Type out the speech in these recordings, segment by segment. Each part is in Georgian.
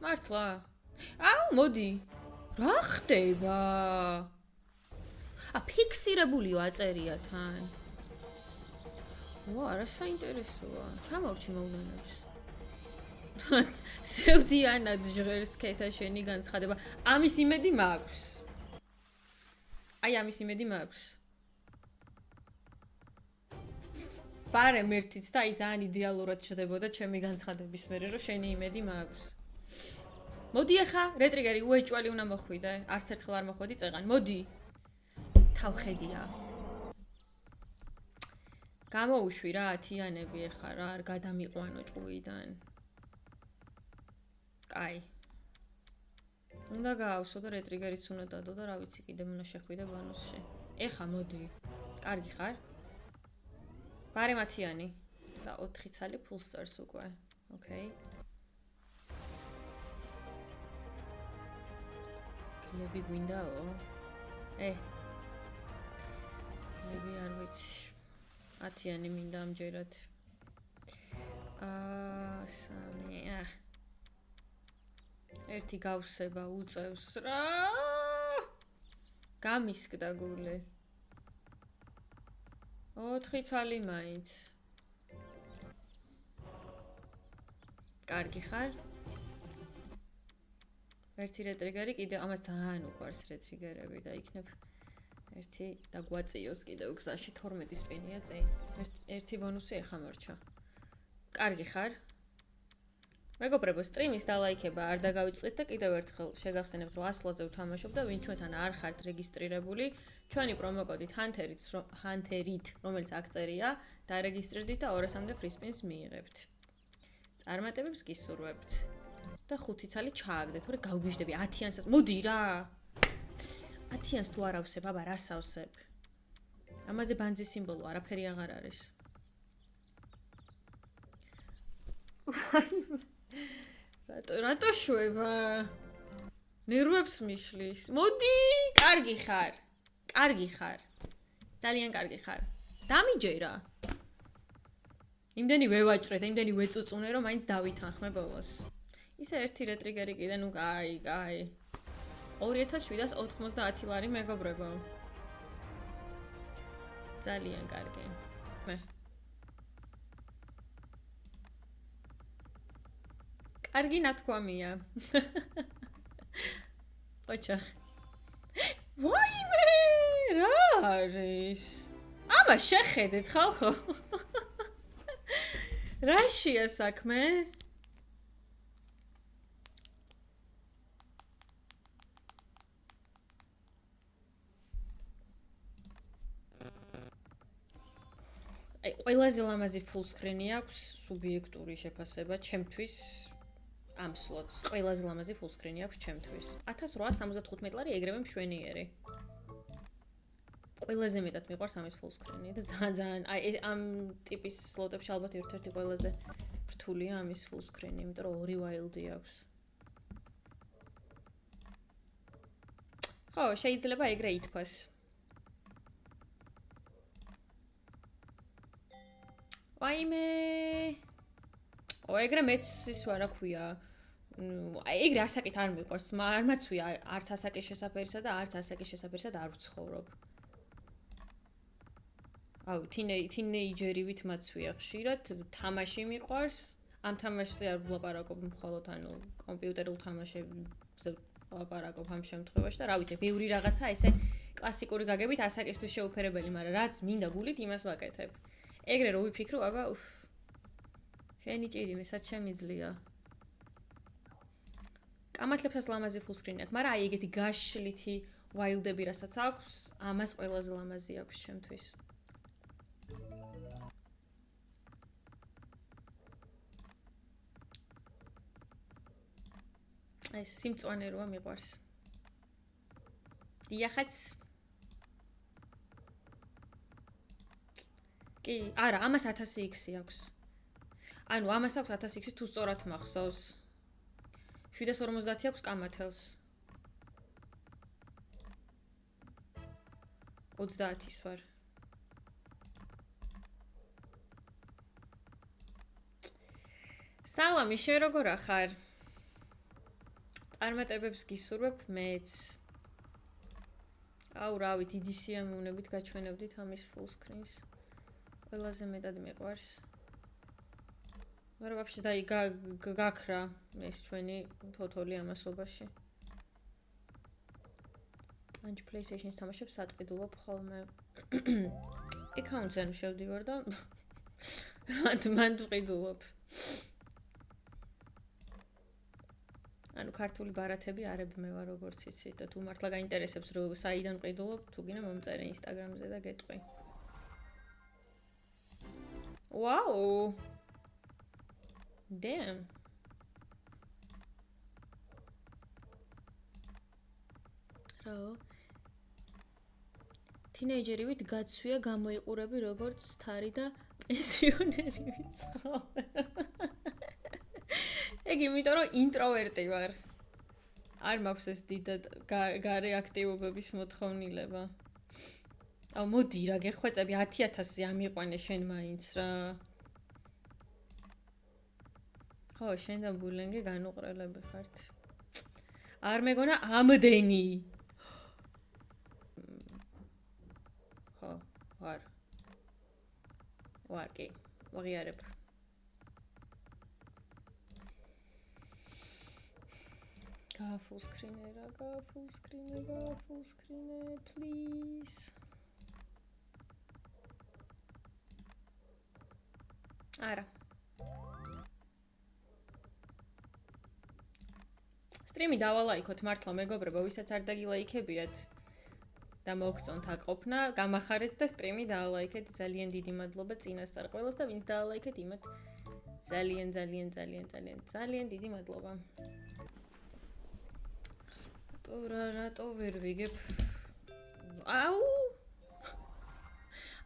მართლა? აუ, მოდი. რა ხდება? ფიქსირებულიო აწერია თან. ვა, რა საინტერესოა. ჩამორჩი მოვლენებს. სევდიანად ჟღერს ქეთა შენი განცხადება. ამის იმედი მაქვს. აი, ამის იმედი მაქვს. პარემ ერთიც და აი ძალიან იდეალურად შდებოდა ჩემი განცხადების მერე, რომ შენი იმედი მაქვს. მოდი ახლა, რეტრიგერი უეჭველი უნდა მოხვიდე. არც ერთხელ არ მოხვედი წეღან. მოდი. თავხედია. გამოუშვი რა, ათიანები ახლა რა, არ გადამიყვანო ჭუიდან. კაი. უნდა გაავსო და რეტრიგერიც უნდა დადო და რა ვიცი, კიდევ უნდა შეხვიდე ბანუსში. ეხა მოდი. კარგი ხარ? პარემ ათიანი. და 4 ცალი ფულ სტარს უკვე. ოკეი. კლები გვინდაო? კლები არ ვიცი. ათიანი მინდა ამჯერად. სამი. ერთი გავსება უწევს რა. გამისკდა გული. 4 ცალი მაინც. კარგი ხარ? ერთი რეტრიგერი კიდე ამას ძალიან უყვარს რეტრიგერები და იქნებ ერთი დაგვაწიოს კიდევ გზაში 12 სპინია წინ. ერთი ბონუსი ახლა მორჩა. კარგი ხარ? მეგობრებო, სტრიმის დალაიქება არ დაგავიწყდით და კიდევ ერთხელ შეგახსენებთ, რომ 100-ზე ვთამაშობ და ვინ ჩვენთან არ ხართ რეგისტრირებული, ჩვენი პრომოკოდით Hunter-ით, რომელიც აქ წერია, დარეგისტრირდით და 200-მდე free spins მიიღებთ. წარმატებებს გისურვებთ. და 5 ცალი ჩააგდეთ, თორე გავგიჟდები 10-იანს. მოდი რა. 10-იანს თუ არ ავსებ, აბა რას ავსებ? ამაზე ბანძის სიმბოლო არაფერი აღარ არის. რატო შვება? ნერვებს მიშლის. მოდი, კარგი ხარ. კარგი ხარ. ძალიან კარგი ხარ. დამიჯერა. იმდენი ვევაჭრე და იმდენი ვეწუწუნე, რომ მაინც დავითანხმე ბოლოს. ისე ერთი რეტრიგერი კიდე, ნუ კაი. 2790 ლარი მეგობრებო. ძალიან კარგი. კარგი ნათქვამია. ოჩახ. ვაიმე! რა არის? ამას შეხედეთ ხალხო. რაშია საქმე? ყველაზე ლამაზი full screen-ი აქვს სუბიექტური შეფასება ჩემთვის ამ სლოტს. ყველაზე ლამაზი full screen-ი აქვს ჩემთვის. 1875 ლარი ეგრევე მშვენიერი. ყველაზე მეტად მიყვარს ამის full screen-ი და ძალიან აი ამ ტიპის სლოტებში ალბათ ერთ-ერთი ყველაზე რთულია ამის full screen-ი, იმიტომ რომ 2 wild-ი აქვს. ხო, შეიძლება ეგრე ითქვას. ვაიმე. ეგრე მეც ის რა ქვია. ეგრე ასაკით არ მიყვარს, არ მაცვია არც ასაკის შესაფერისა და არც ასაკის შესაფერისა და არ ვცხოვრობ. აუ, თინეიჯერივით მაცვია ხშირად, თამაში მიყვარს. ამ თამაშზე არ ვლაპარაკობ მხოლოდ კომპიუტერულ თამაშებზე ვლაპარაკობ ამ შემთხვევაში და რა ვიცი, ბევრი რაღაცა ესე კლასიკური გაგებით ასაკისთვის შეუფერებელი, მაგრამ რაც მინდა გულით იმას ვაკეთებ. ეგრე რო ვიფიქრო, აბა, შენი ჭირი მესაც შემიძლია. კამათლებსაც ლამაზი full screen-ი აქვს, მაგრამ აი ეგეთი გაშლითი wild-ები რასაც აქვს, ამას ყველაზე ლამაზი აქვს ჩემთვის. აი სიმწვანე როა მიყვარს. დიახაც. კი, არა, ამას 1000x აქვს. ანუ ამას აქვს 1000x თუ სწორად მახსოვს. 750 აქვს კამათელს. 30-ის ვარ. სალამი, შენ როგორ ახარ? წარმატებებს გისურვებ მეც. აუ, რავი, დიდი სიამოვნებით გაჩვენებდით ამის full screen-ს. ყველაზე მეტად მიყვარს. მაგრამ ვაფშე დაი გაქრა ეს ჩვენი ფოთოლი ამასობაში. ანჩ PlayStation-ს თამაშებს ატყიდულობ ხოლმე. ეკაუნტზე ანუ შევდივარ და მან ვყიდულობ. ანუ ქართული ბარათები არებ მე ვარ როგორც იცი და თუ მართლა გაინტერესებს რომ საიდან ვყიდულობ, თუ გინდა მომწერე Instagram-ზე და გეტყვი. Wow! Damn! Რა? თინეიჯერივით გაცვია გამოიყურები როგორც თარი და პენსიონერი ვიცხოვე. ეგ იმიტომ რომ ინტროვერტი ვარ. არ მაქვს ეს დიდად გარე აქტივობების მოთხოვნილება. აუ მოდი რა გეხვეწები 10,000-ზე ამიყვანე შენ მაინც რა. ხო, შენ და ბულენგე განუყრელები ხართ. არ მეგონა ამდენი. ხო, ვარ. ვარ კი, ვაღიარებ. full screen, please. არა. სტრიმი დავალაიქოთ მართლა მეგობრებო, ვისაც არ დაგილაიქებიათ და მოგწონთ აკყოფნა, გამახარეთ და სტრიმი დაალაიქეთ. ძალიან დიდი მადლობა წინასწარ ყველას და ვინც დაალაიქეთ იმათ ძალიან დიდი მადლობა. რატო ვერ ვიგებ? აუ!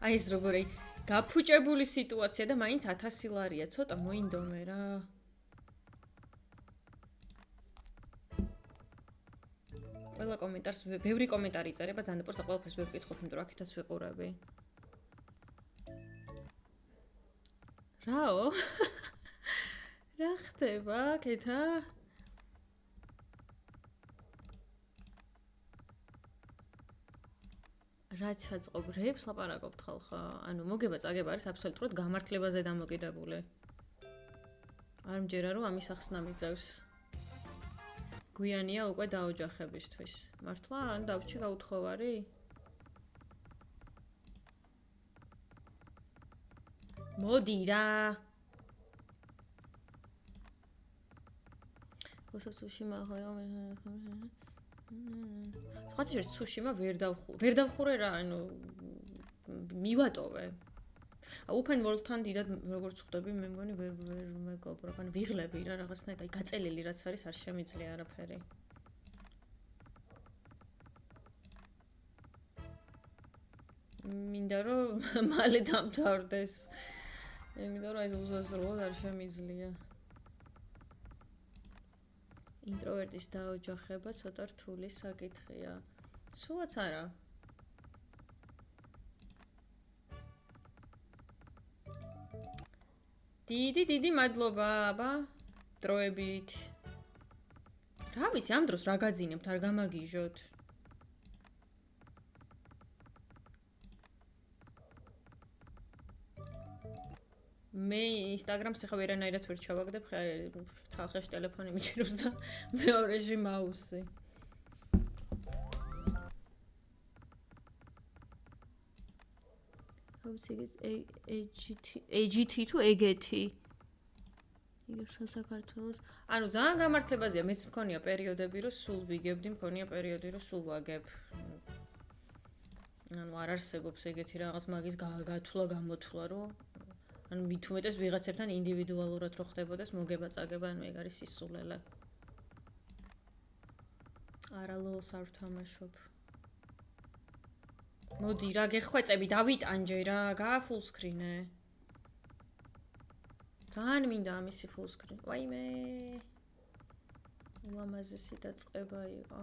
აი ეს როგორი გაფუჭებული სიტუაცია და მაინც 1000 ლარია, ცოტა მოინდომე რა. ყველა კომენტარს, ბევრი კომენტარი იწერება, ზანეპორს და ყველაფერს ვერ ვკითხავ, იმიტომ რომ აქეთაც ვიყურები. რაო? რა ხდება აქეთა? რა ჩაწყობ რებს ლაპარაკობთ ხალხა? ანუ მოგება წაგება არის აბსოლუტურად გამართლებაზე დამოკიდებული. არ მჯერა რომ ამის ახსნა მიძავს. გვიანია უკვე დაოჯახებისთვის. მართლა ან დავჭი გაუთხოვარი? მოდი რა. ოსაცუში მაღლა სხვათა სუშიმა ვერ დავხურე რა, ანუ მივატოვე. Open World-თან დიდად როგორც ხვდები, მე მგონი ვერ მეგობრობ, ანუ ვიღლები რა რაღაცნაირად, აი გაწელილი რაც არის, არ შემიძლია არაფერი. მინდა რომ მალე დამთავრდეს. იმიტომ რომ ეს უზრუნველად არ შემიძლია. ინტროვერტის დაოჯახება ცოტა რთული საკითხია. სულაც არა. დიდი მადლობა, აბა. დროებით. რა ვიცი, ამ დროს რა გაძინებთ, არ გამაგიჟოთ. მე Instagram-ს ახლა ვერანაირად ვერ ჩავაგდებ, ხალხეში ტელეფონი მიჭირებს და მეორეში მაუსი. AGT თუ EGT? იგებს საქართველოს. ანუ ძალიან გამართლებაზეა, მეც მქონია პერიოდები, რომ სულ ვიგებდი, მქონია პერიოდი, რომ სულ ვაგებ. ანუ არ არსებობს ეგეთი რაღაც მაგის გათვლა, გამოთვლა, რომ ანუ მით უმეტეს ვიღაცებთან ინდივიდუალურად რო ხდებოდეს მოგება წაგება, ანუ ეგ არის სისულელე. არა ლოლს არ ვთამაშობ. მოდი რა გეხვეწები, დავიტანჯე რა, გააფულ სკრინე. ძალიან მინდა ამისი full screen. ვაიმე. ულამაზესი დაწყება იყო.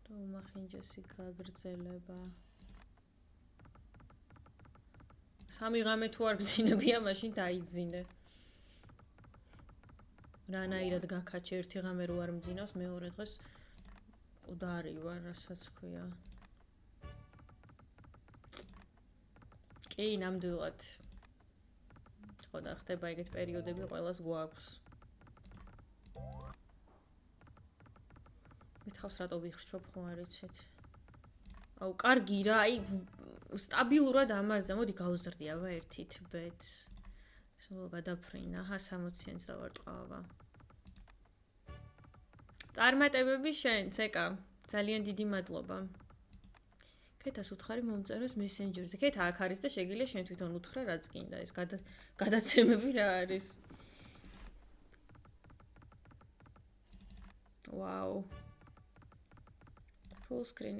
და უმახინჯესი გაგრძელება. სამი ღამე თუ არ გძინებია, მაშინ დაიძინე. რანაირად გაქაჩე ერთი ღამე რო არ მძინავს, მეორე დღეს მკვდარი ვარ, რასაც ქვია. კი, ნამდვილად. ხო და ხდება ეგეთ პერიოდები ყველას გვაქვს. მითხავს რატო ვიხრჩობ ხო არ იცით. აუ, კარგი რა, აი სტაბილურად ამაზე, მოდი გავზრდიავა ერთი თბეთს. სულ გადაფრინა, აჰა 60-იანს დავარტყავა. წარმატებები შენ, ცეკა. ძალიან დიდი მადლობა. კეთას უთხარი მომწეროს მესენჯერზე. კეთა აქ არის და შეგიძლია შენ თვითონ უთხრა რაც გინდა. ეს გადაცემები რა არის? ვაუ. Full screen.